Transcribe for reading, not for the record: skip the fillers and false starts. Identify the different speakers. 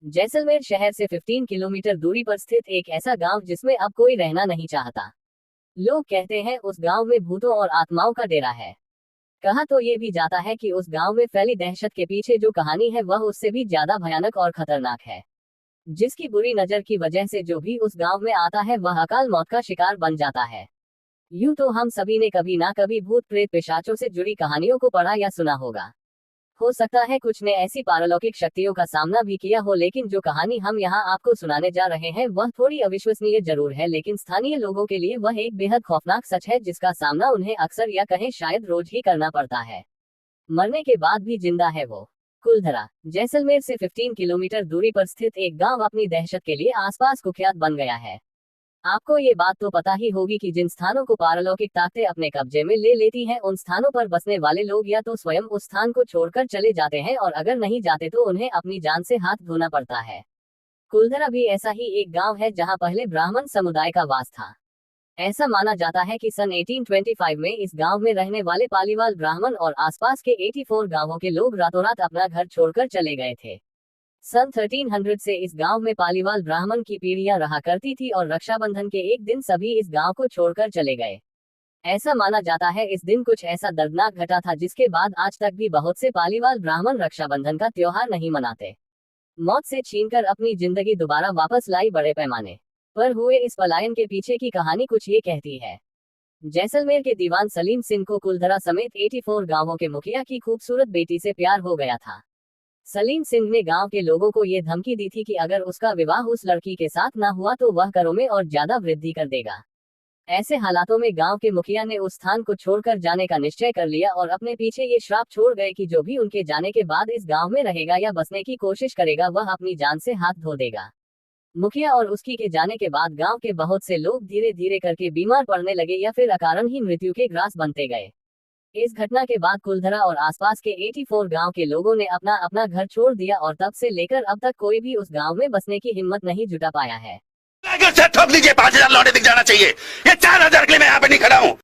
Speaker 1: जैसलमेर शहर से 15 किलोमीटर दूरी पर स्थित एक ऐसा गांव जिसमें अब कोई रहना नहीं चाहता। लोग कहते हैं उस गांव में भूतों और आत्माओं का डेरा है। कहा तो ये भी जाता है कि उस गांव में फैली दहशत के पीछे जो कहानी है वह उससे भी ज्यादा भयानक और खतरनाक है। जिसकी बुरी नजर की वजह से जो भी उस गांव में आता है वह अकाल मौत का शिकार बन जाता है। यूं तो हम सभी ने कभी ना कभी भूत प्रेत पिशाचों से जुड़ी कहानियों को पढ़ा या सुना होगा। हो सकता है कुछ ने ऐसी पारलौकिक शक्तियों का सामना भी किया हो, लेकिन जो कहानी हम यहाँ आपको सुनाने जा रहे हैं वह थोड़ी अविश्वसनीय जरूर है, लेकिन स्थानीय लोगों के लिए वह एक बेहद खौफनाक सच है जिसका सामना उन्हें अक्सर या कहें शायद रोज ही करना पड़ता है। मरने के बाद भी जिंदा है वो। कुलधरा जैसलमेर से 15 किलोमीटर दूरी पर स्थित एक गांव अपनी दहशत के लिए आसपास कुख्यात बन गया है। आपको ये बात तो पता ही होगी कि जिन स्थानों को पारलौकिक ताकतें अपने कब्जे में ले लेती हैं उन स्थानों पर बसने वाले लोग या तो स्वयं उस स्थान को छोड़कर चले जाते हैं और अगर नहीं जाते तो उन्हें अपनी जान से हाथ धोना पड़ता है। कुलधरा भी ऐसा ही एक गांव है जहां पहले ब्राह्मण समुदाय का वास था। ऐसा माना जाता है कि सन 1825 में इस गांव में रहने वाले पालीवाल ब्राह्मण और आसपास के 84 गांवों के लोग रातों रात अपना घर छोड़कर चले गए थे। सन 1300 से इस गांव में पालीवाल ब्राह्मण की पीढ़ियां रहा करती थी और रक्षाबंधन के एक दिन सभी इस गांव को छोड़कर चले गए। ऐसा माना जाता है इस दिन कुछ ऐसा दर्दनाक घटा था जिसके बाद आज तक भी बहुत से पालीवाल ब्राह्मण रक्षाबंधन का त्योहार नहीं मनाते। मौत से छीनकर अपनी जिंदगी दोबारा वापस लाई बड़े पैमाने पर हुए इस पलायन के पीछे की कहानी कुछ ये कहती है। जैसलमेर के दीवान सलीम सिंह को कुलधरा समेत 84 गांवों के मुखिया की खूबसूरत बेटी से प्यार हो गया था। सलीम सिंह ने गांव के लोगों को ये धमकी दी थी कि अगर उसका विवाह उस लड़की के साथ ना हुआ तो वह करों में और ज्यादा वृद्धि कर देगा। ऐसे हालातों में गांव के मुखिया ने उस स्थान को छोड़कर जाने का निश्चय कर लिया और अपने पीछे ये श्राप छोड़ गए कि जो भी उनके जाने के बाद इस गांव में रहेगा या बसने की कोशिश करेगा वह अपनी जान से हाथ धो देगा। मुखिया और उसकी के जाने के बाद गांव के बहुत से लोग धीरे धीरे करके बीमार पड़ने लगे या फिर अकारण ही मृत्यु के ग्रास बनते गए। इस घटना के बाद कुलधरा और आसपास के 84 गांव के लोगों ने अपना अपना घर छोड़ दिया और तब से लेकर अब तक कोई भी उस गांव में बसने की हिम्मत नहीं जुटा पाया है।
Speaker 2: ठोक दीजिए, 5,000 लौटे दिख जाना चाहिए। ये 4,000 के लिए मैं यहाँ पे नहीं खड़ा हूँ।